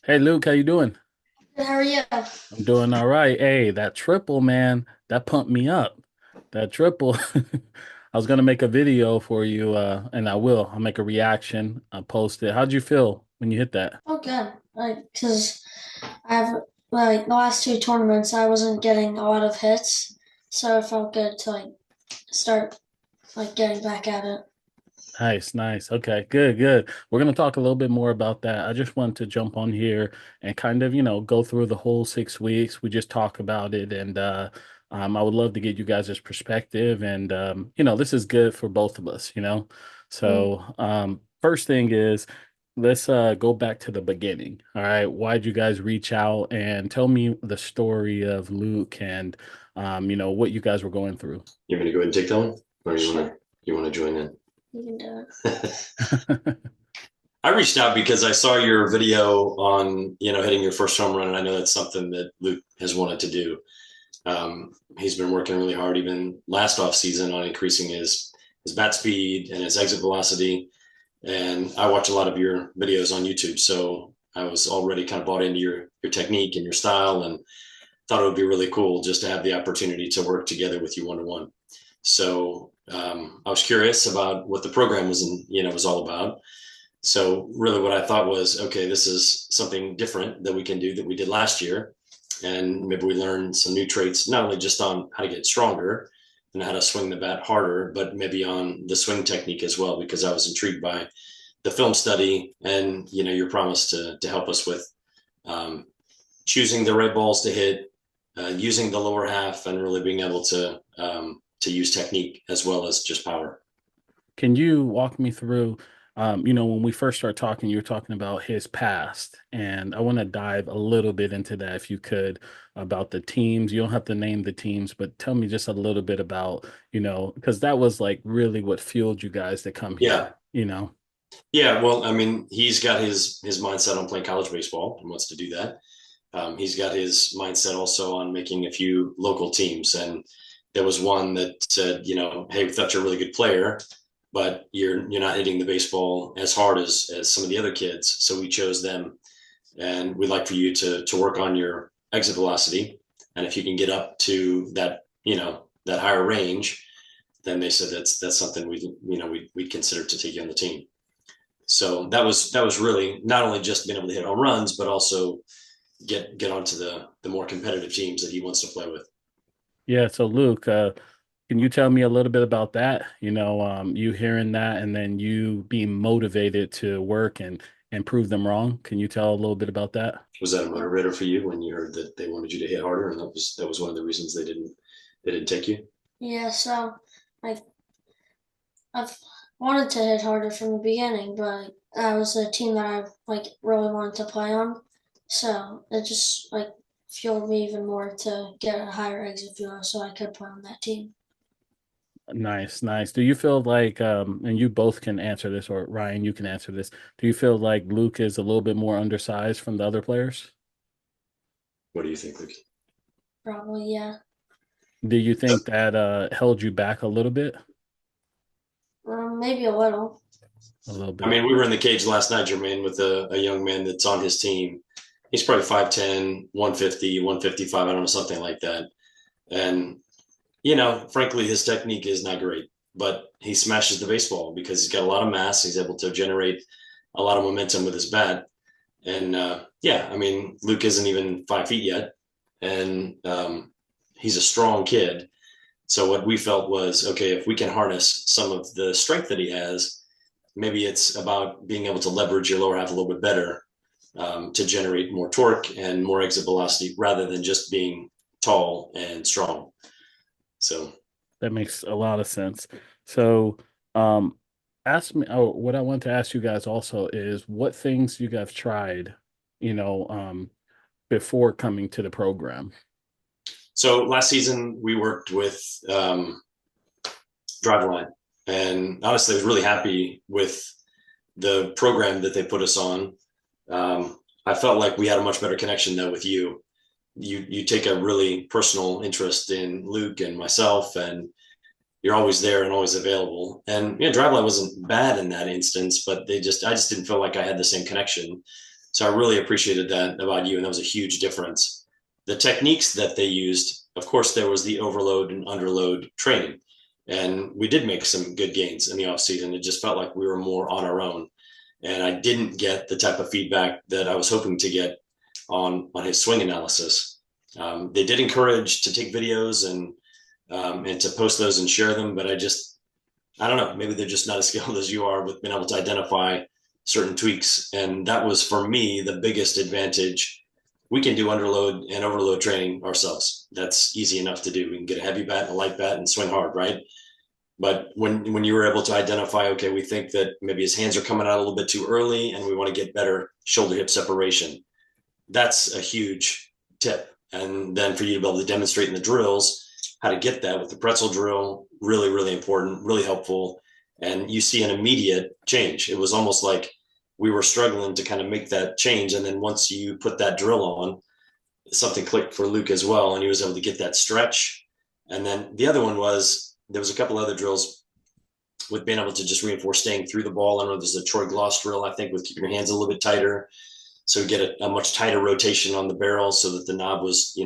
Hey Luke, how you doing? Good, how are you? I'm doing all right. Hey, that triple, man, that pumped me up. That triple. I was gonna make a video for you, and I will. I'll make a reaction. I'll post it. How'd you feel when you hit that? Oh, good. Because I've the last two tournaments, I wasn't getting a lot of hits, so it felt good to start getting back at it. Nice, nice. Okay, good, good. We're gonna talk a little bit more about that. I just wanted to jump on here and kind of, go through the whole 6 weeks. We just talk about it, and I would love to get you guys' perspective. And this is good for both of us. Mm. So, first thing is, let's go back to the beginning. All right, why'd you guys reach out and tell me the story of Luke and what you guys were going through? You want me to go ahead and take that one, or Sure, you want to join in? you can do it. I reached out because I saw your video on hitting your first home run, and I know that's something that Luke has wanted to do. He's been working really hard, even last off season, on increasing his bat speed and his exit velocity. And I watch a lot of your videos on YouTube, so I was already kind of bought into your technique and your style, and thought it would be really cool just to have the opportunity to work together with you one to one. So I was curious about what the program was all about. So really, what I thought was, okay, this is something different that we can do that we did last year, and maybe we learn some new traits, not only just on how to get stronger and how to swing the bat harder, but maybe on the swing technique as well. Because I was intrigued by the film study and your promise to help us with um, choosing the right balls to hit, using the lower half, and really being able to use technique as well as just power. Can you walk me through, when we first started talking, you were talking about his past, and I want to dive a little bit into that if you could, about the teams. You don't have to name the teams, but tell me just a little bit about, because that was like really what fueled you guys to come Yeah, here. yeah. Well, I mean, he's got his mindset on playing college baseball and wants to do that. He's got his mindset also on making a few local teams, and there was one that said, hey, we thought you're a really good player, but you're not hitting the baseball as hard as some of the other kids, so we chose them, and we'd like for you to work on your exit velocity, and if you can get up to that that higher range, then they said that's something we'd consider to take you on the team. So that was really not only just being able to hit home runs, but also get onto the more competitive teams that he wants to play with. Yeah, so Luke, can you tell me a little bit about that? You hearing that and then you being motivated to work and prove them wrong. Can you tell a little bit about that? Was that a motivator for you when you heard that they wanted you to hit harder, and that was one of the reasons they didn't take you? Yeah, so like I've wanted to hit harder from the beginning, but that was a team that I really wanted to play on, so it just fueled me even more to get a higher exit velo so I could play on that team. Nice, nice. Do you feel like, and you both can answer this, or Ryan, you can answer this. Do you feel like Luke is a little bit more undersized from the other players? What do you think, Luke? Probably, yeah. Do you think that held you back a little bit? Maybe a little. A little I bit. mean, we were in the cage last night, Jermaine, with a young man that's on his team. He's probably 5'10", 150, 155, I don't know, something like that. And, frankly, his technique is not great, but he smashes the baseball because he's got a lot of mass. He's able to generate a lot of momentum with his bat. And yeah, I mean, Luke isn't even 5 feet yet, and he's a strong kid. So what we felt was, okay, if we can harness some of the strength that he has, maybe it's about being able to leverage your lower half a little bit better, to generate more torque and more exit velocity rather than just being tall and strong. So That makes a lot of sense. So, um, ask me, oh, what I want to ask you guys also is what things you guys tried, you know, um, before coming to the program. so last season we worked with Driveline, and honestly, I was really happy with the program that they put us on. I felt like we had a much better connection though with you. You take a really personal interest in Luke and myself, and you're always there and always available. And Driveline wasn't bad in that instance, but I just didn't feel like I had the same connection So I really appreciated that about you, and that was a huge difference. The techniques that they used, of course, there was the overload and underload training, and we did make some good gains in the off season. It just felt like we were more on our own, and I didn't get the type of feedback that I was hoping to get on his swing analysis. They did encourage to take videos and to post those and share them, but I don't know, maybe they're just not as skilled as you are with being able to identify certain tweaks. And that was for me the biggest advantage. We can do underload and overload training ourselves. That's easy enough to do. We can get a heavy bat and a light bat and swing hard, right? But when you were able to identify, okay, we think that maybe his hands are coming out a little bit too early and we want to get better shoulder hip separation, that's a huge tip. And then for you to be able to demonstrate in the drills how to get that with the pretzel drill, really, really important, really helpful. And you see an immediate change. It was almost like we were struggling to kind of make that change. And then once you put that drill on, something clicked for Luke as well. And he was able to get that stretch. And then the other one was, there was a couple other drills with being able to just reinforce staying through the ball. I don't know, there's a Troy Gloss drill, I think, with keeping your hands a little bit tighter. So get a much tighter rotation on the barrel so that the knob was,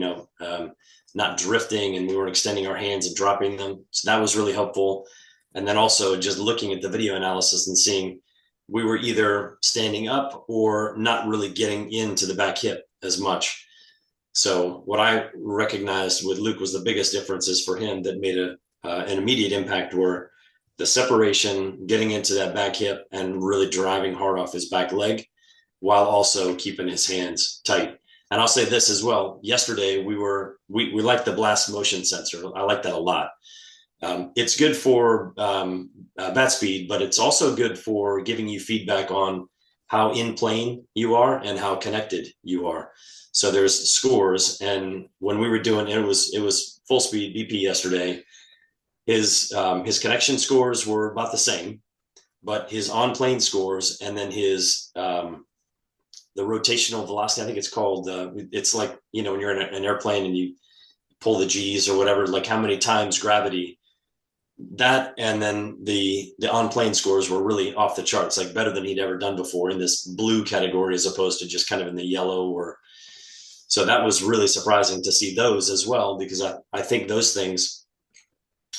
not drifting and we weren't extending our hands and dropping them. So that was really helpful. And then also just looking at the video analysis and seeing we were either standing up or not really getting into the back hip as much. So what I recognized with Luke was the biggest differences for him that made an immediate impact were the separation, getting into that back hip and really driving hard off his back leg while also keeping his hands tight. And I'll say this as well. Yesterday, we liked the blast motion sensor. I like that a lot. It's good for bat speed, but it's also good for giving you feedback on how in plane you are and how connected you are. So there's scores, and when we were doing it was full speed BP yesterday. His connection scores were about the same, but his on plane scores and then his the rotational velocity, I think it's called, it's like, when you're in an airplane and you pull the G's or whatever, like how many times gravity, that, and then the on-plane scores were really off the charts, like better than he'd ever done before in this blue category as opposed to just kind of in the yellow. Or so that was really surprising to see those as well, because I think those things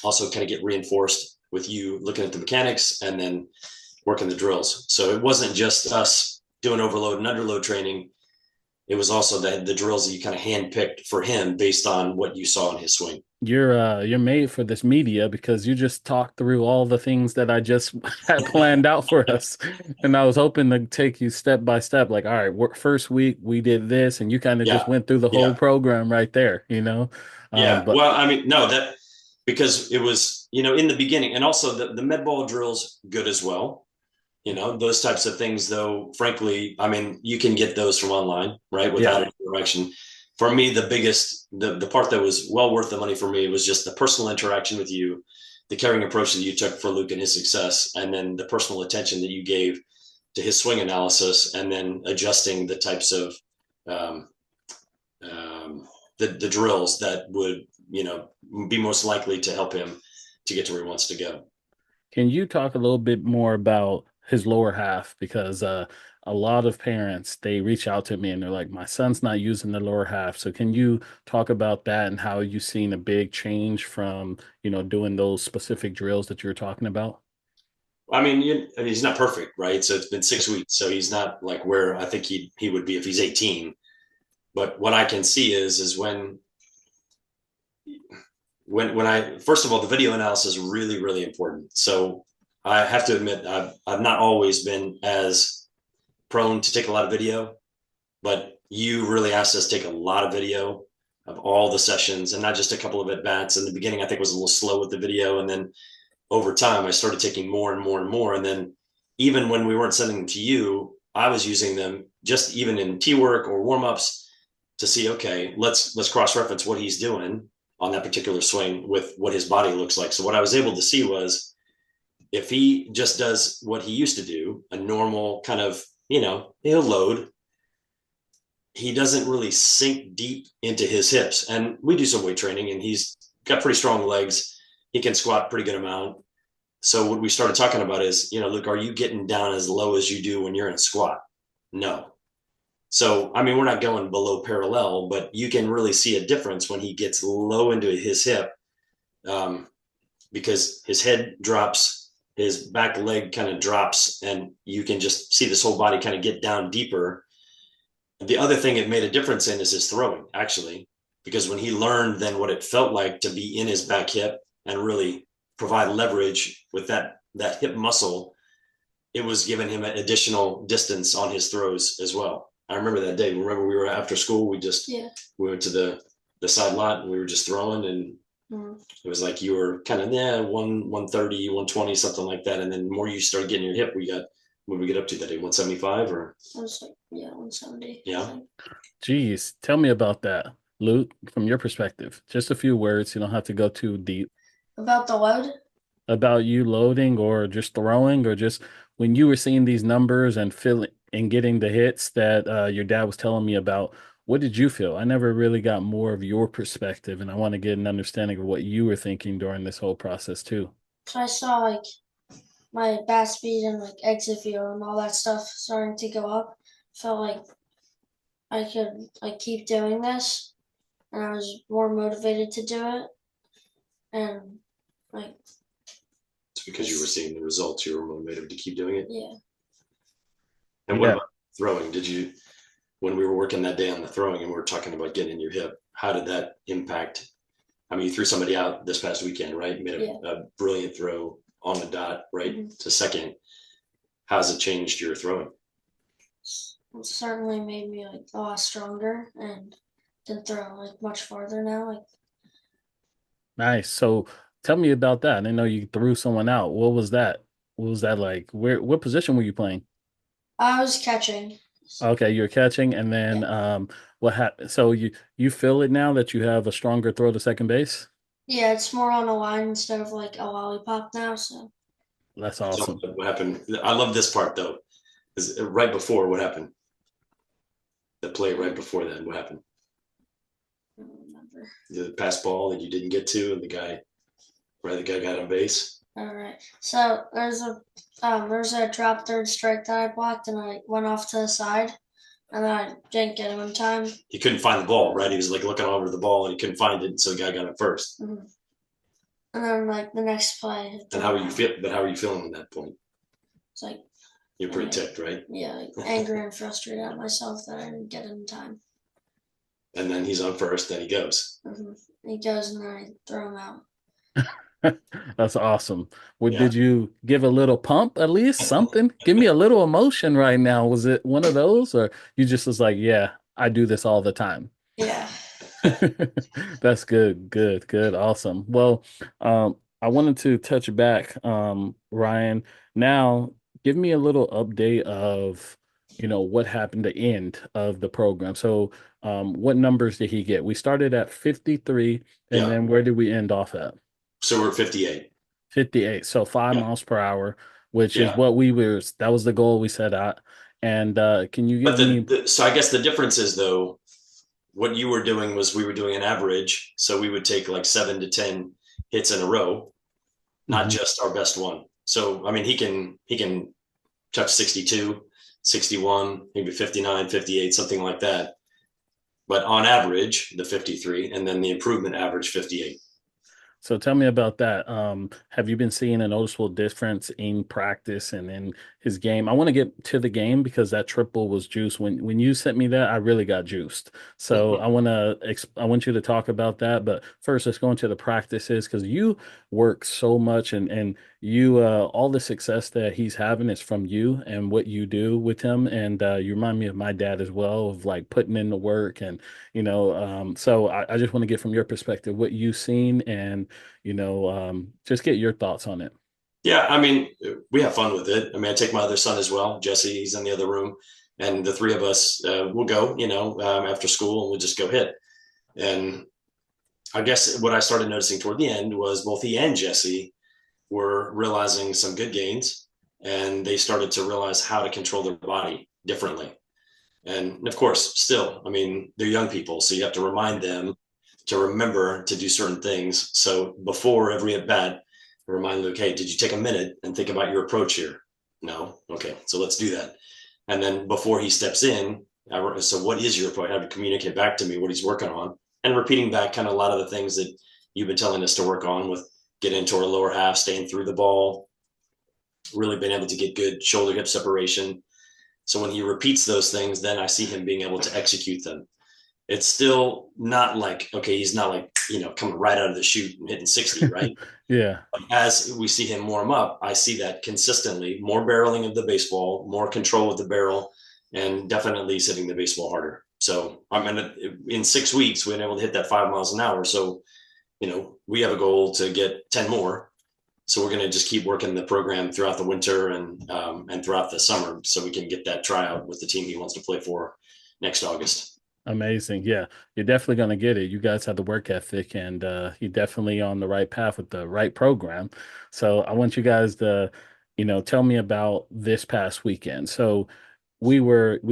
also kind of get reinforced with you looking at the mechanics and then working the drills. So it wasn't just us doing overload and underload training. It was also the drills that you kind of handpicked for him based on what you saw in his swing. You're made for this media because you just talked through all the things that I just had planned out for us, and I was hoping to take you step by step. Like, all right, first week we did this, and you kind of just Yeah, went through the whole yeah, program right there, you know. yeah. But Well, I mean, no, that because it was, in the beginning, and also the med ball drills good as well. Those types of things, though, frankly, I mean, you can get those from online, right? yeah, Without any direction. For me, the part that was well worth the money for me was just the personal interaction with you, the caring approach that you took for Luke and his success, and then the personal attention that you gave to his swing analysis, and then adjusting the types of um, the drills that would, be most likely to help him to get to where he wants to go. can you talk a little bit more about his lower half? Because a lot of parents, they reach out to me and they're like, my son's not using the lower half. So can you talk about that and how you've seen a big change from, doing those specific drills that you were talking about? I mean, he's not perfect, right? So it's been 6 weeks, so he's not like where I think he would be if he's 18. But what I can see is when I first of all, the video analysis is really, really important. So I have to admit, I've not always been as prone to take a lot of video, but you really asked us to take a lot of video of all the sessions and not just a couple of at bats. In the beginning, I think was a little slow with the video, and then over time, I started taking more and more and more. And then even when we weren't sending them to you, I was using them just even in tee work or warm ups to see, okay, let's cross reference what he's doing on that particular swing with what his body looks like. So what I was able to see was if he just does what he used to do, a normal kind of, he'll load, he doesn't really sink deep into his hips. And we do some weight training and he's got pretty strong legs. He can squat pretty good amount. So what we started talking about is, look, are you getting down as low as you do when you're in a squat? No. So, I mean, we're not going below parallel, but you can really see a difference when he gets low into his hip, um, because his head drops, his back leg kind of drops, and you can just see this whole body kind of get down deeper. The other thing it made a difference in is his throwing, actually, because when he learned then what it felt like to be in his back hip and really provide leverage with that hip muscle, it was giving him an additional distance on his throws as well. I remember that day. Remember, we were after school. Yeah. We went to the side lot and we were just throwing, and it was like you were kind of 130, 120, something like that. And then the more you started getting your hip, what did we get up to that day? 175 or It was like, yeah, 170. yeah. Geez, tell me about that, Luke, from your perspective. Just a few words. You don't have to go too deep About the load? about you loading or just throwing or just when you were seeing these numbers and feeling and getting the hits that your dad was telling me about. What did you feel? I never really got more of your perspective, and I want to get an understanding of what you were thinking during this whole process too. So I saw like my bat speed and like exit view and all that stuff starting to go up. Felt like I could like keep doing this, and I was more motivated to do it. And like, It's because you were seeing the results. You were motivated to keep doing it. yeah, And what Yeah. about throwing? When we were working that day on the throwing and we were talking about getting in your hip, how did that impact? I mean, you threw somebody out this past weekend, right? You made a brilliant throw on the dot, right to second. How's it changed your throwing? it certainly made me like a lot stronger and can throw like much farther now. Like Nice. So tell me about that. I didn't know you threw someone out. What was that? What was that like? What position were you playing? I was catching. Okay, you're catching, and then Yeah, what happened? So you feel it now that you have a stronger throw to second base? yeah, it's more on a line instead of like a lollipop now. So That's So awesome. what happened? I love this part though. Is right before what happened? The play right before that, what happened? I don't remember. The pass ball that you didn't get to, and the guy got on base. All right. So there's a drop third strike that I blocked, and I went off to the side, and then I didn't get him in time. He couldn't find the ball, right? He was like looking over the ball and he couldn't find it, so the guy got it 1st. Mm-hmm. And then like the next play. And how are you feel? But how are you feeling at that point? It's like You're pretty ticked, right? yeah, like angry and frustrated at myself that I didn't get it in time. And then he's on first, then he goes. He goes, and then I throw him out. That's awesome. What Yeah. did you give a little pump at least? Something? Give me a little emotion right now. Was it one of those, or you just was like, yeah, I do this all the time? Yeah. That's good, good, good, awesome. Well, I wanted to touch back, Ryan. Now, give me a little update of, what happened the end of the program. So, what numbers did he get? We started at 53, and Yeah. then where did we end off at? So we're 58. 58. So five Yeah. miles per hour, which is Yeah. what that was the goal we set out. And can you But give me? so I guess the difference is though, what you were doing was we were doing an average. So we would take like 7 to 10 hits in a row, not Mhm. just our best one. So I mean he can touch 62, 61, maybe 59, 58, something like that. But on average, the 53, and then the improvement average 58. So tell me about that. Have you been seeing a noticeable difference in practice and in his game? I want to get to the game because that triple was juiced. When you sent me that, I really got juiced. So I want you to talk about that. But first, let's go into the practices because you work so much and you all the success that he's having is from you and what you do with him. And you remind me of my dad as well of like putting in the work and so I just want to get from your perspective what you've seen and just get your thoughts on it. Yeah, I mean, we have fun with it. I mean, I take my other son as well, Jesse. He's in the other room, and the three of us will go, after school, and we'll just go hit. And I guess what I started noticing toward the end was both he and Jesse were realizing some good gains, and they started to realize how to control their body differently. And of course, still, I mean, they're young people, so you have to remind them to remember to do certain things. So before every at bat, remind Luke, hey, did you take a minute and think about your approach here? No. Okay, so let's do that. And then before he steps in, So what is your approach? How to communicate back to me what he's working on, and repeating back kind of a lot of the things that you've been telling us to work on with getting into our lower half, staying through the ball, really being able to get good shoulder hip separation. So when he repeats those things, then I see him being able to execute them. It's still not like, okay, he's not like, coming right out of the chute and hitting 60, right? Yeah, But as we see him warm up, I see that consistently more barreling of the baseball, more control with the barrel, and definitely hitting the baseball harder. So I'm in 6 weeks, we've been able to hit that 5 miles an hour. So, we have a goal to get 10 more. So we're going to just keep working the program throughout the winter and throughout the summer so we can get that tryout with the team he wants to play for next August. amazing. Yeah, you're definitely going to get it. You guys have the work ethic, and you're definitely on the right path with the right program. So I want you guys to, tell me about this past weekend. So we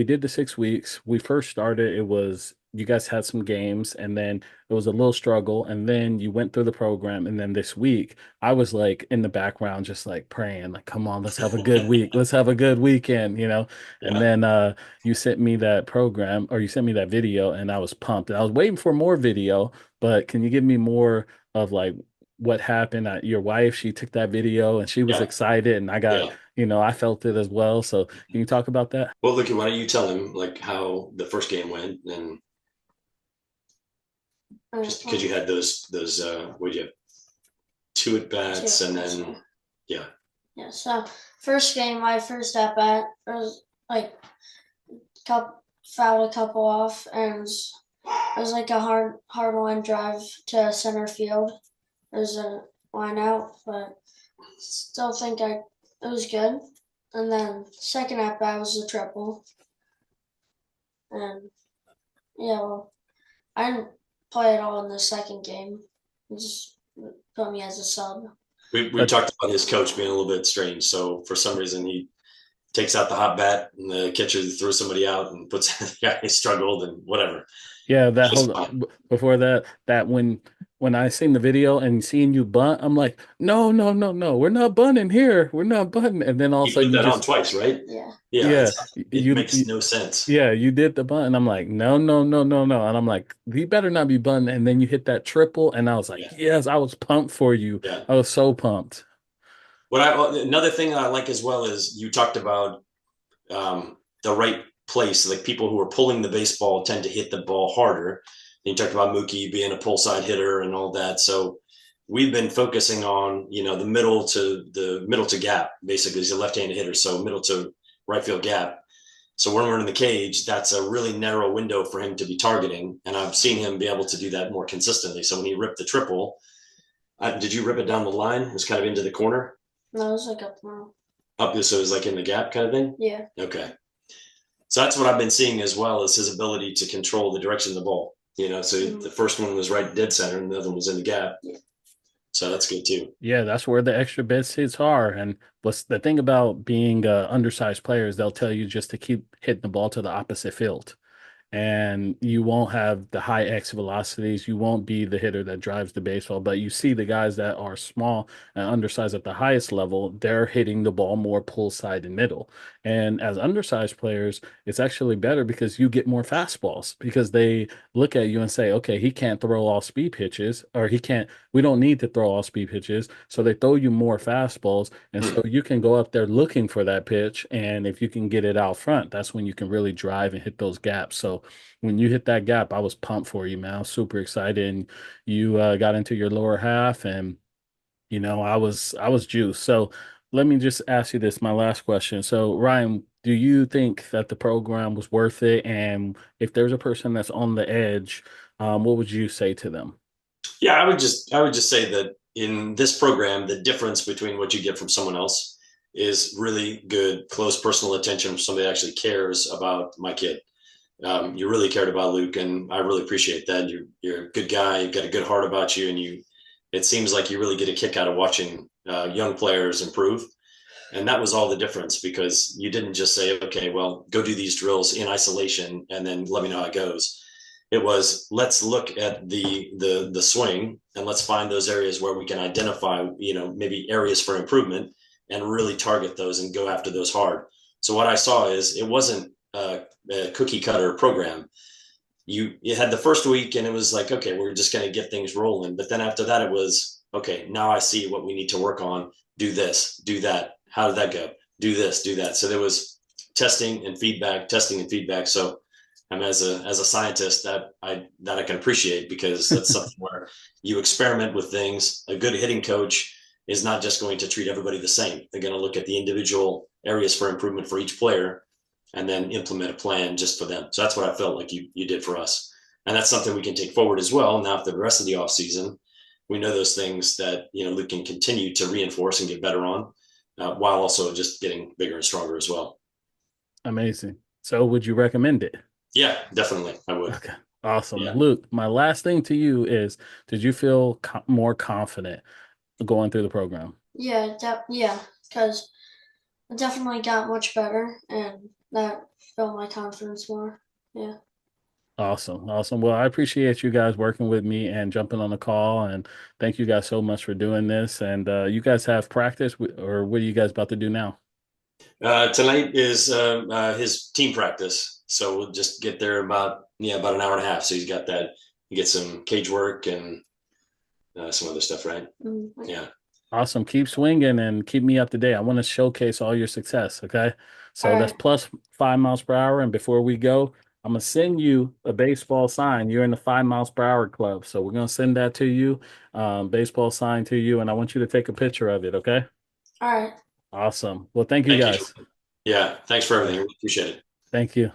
did the 6 weeks. We first started, it was you guys had some games, and then it was a little struggle, and then you went through the program, and then this week I was like in the background just like praying, like, come on, let's have a good week. Let's have a good weekend. And Yeah. then you sent me that program, or you sent me that video, and I was pumped. And I was waiting for more video, but can you give me more of like what happened? Your wife, she took that video and she was Yeah. excited, and Yeah. I felt it as well. So can you talk about that? Well, look, why don't you tell him like how the first game went, and just because you had those what you have, two at bats, and then yeah. Yeah, so first game, my first at bat was like fouled a couple off, and it was like a hard line drive to center field. It was a line out, but still think it was good. And then second at bat was a triple, and yeah, well, I didn't play at all in the second game. He just put me as a sub. We But talked about his coach being a little bit strange. So for some reason he takes out the hot bat and the catcher throws somebody out and puts the guy who struggled and whatever. yeah, that Just whole before that when I seen the video and seeing you bunt, I'm like, no, no, no, no, we're not bunting here. We're not bunting. And then all of a he sudden put you that on just twice, right? Yeah. Yeah, yeah, it you, makes no sense. yeah, you did the bunt, and I'm like, no, no, no, no, no. And I'm like, he better not be bunting. And then you hit that triple, and I was like, Yeah, yes, I was pumped for you. yeah. I was so pumped. Another thing I like as well is you talked about the right place. Like people who are pulling the baseball tend to hit the ball harder. And you talked about Mookie being a pull side hitter and all that. So we've been focusing on the middle to gap. Basically, he's a left-handed hitter, so middle to right field gap. So when we're in the cage, that's a really narrow window for him to be targeting, and I've seen him be able to do that more consistently. So when he ripped the triple, did you rip it down the line? It was kind of into the corner. No, it was like up now. Up, so it was like in the gap kind of thing. Yeah. Okay. So that's what I've been seeing as well as his ability to control the direction of the ball. So the first one was right dead center, and the other one was in the gap. Yeah. So that's good too. Yeah, that's where the extra base hits are. And what's the thing about being undersized players, they'll tell you just to keep hitting the ball to the opposite field, and you won't have the high X velocities. You won't be the hitter that drives the baseball. But you see the guys that are small and undersized at the highest level, they're hitting the ball more pull side and middle. And as undersized players, it's actually better because you get more fastballs because they look at you and say, okay, he can't throw all speed pitches, or we don't need to throw all speed pitches. So they throw you more fastballs. And so you can go up there looking for that pitch. And if you can get it out front, that's when you can really drive and hit those gaps. So when you hit that gap, I was pumped for you, man. I was super excited. And you got into your lower half, and I was juiced. So let me just ask you this, my last question. So Ryan, do you think that the program was worth it? And if there's a person that's on the edge, what would you say to them? Yeah, I would just say that in this program, the difference between what you get from someone else is really good, close personal attention from somebody that actually cares about my kid. You really cared about Luke, and I really appreciate that. You're a good guy. You've got a good heart about you, and it seems like you really get a kick out of watching young players improve. And that was all the difference, because you didn't just say, okay, well, go do these drills in isolation and then let me know how it goes. It was, let's look at the swing, and let's find those areas where we can identify, maybe areas for improvement, and really target those and go after those hard. So what I saw is, it wasn't a cookie cutter program. You had the first week and it was like, okay, we're just going to get things rolling. But then after that, it was, okay, now I see what we need to work on. Do this, do that. How did that go? Do this, do that. So there was testing and feedback, testing and feedback. So I'm as a scientist that I can appreciate, because that's something where you experiment with things. A good hitting coach is not just going to treat everybody the same. They're going to look at the individual areas for improvement for each player and then implement a plan just for them. So that's what I felt like you did for us. And that's something we can take forward as well. Now, for the rest of the off season, we know those things that, Luke can continue to reinforce and get better on, while also just getting bigger and stronger as well. Amazing. So would you recommend it? Yeah, definitely. I would. Okay. Awesome. Yeah. Luke, my last thing to you is, did you feel more confident going through the program? Yeah, because I definitely got much better, and that built my confidence more. Yeah. Awesome. Awesome. Well, I appreciate you guys working with me and jumping on the call. And thank you guys so much for doing this. And you guys have practice, or what are you guys about to do now? Tonight is his team practice, so we'll just get there about an hour and a half. So he's got that. He gets some cage work and some other stuff, right? Mm-hmm. Yeah. Awesome. Keep swinging and keep me up to date. I want to showcase all your success. Okay. All So that's right. plus 5 miles per hour. And before we go, I'm going to send you a baseball sign. You're in the 5 miles per hour club. So we're going to send that to you, baseball sign to you. And I want you to take a picture of it. Okay. All right. Awesome. Well, thank you Thank you. guys. Yeah. Thanks for All right. everything. Appreciate it. Thank you.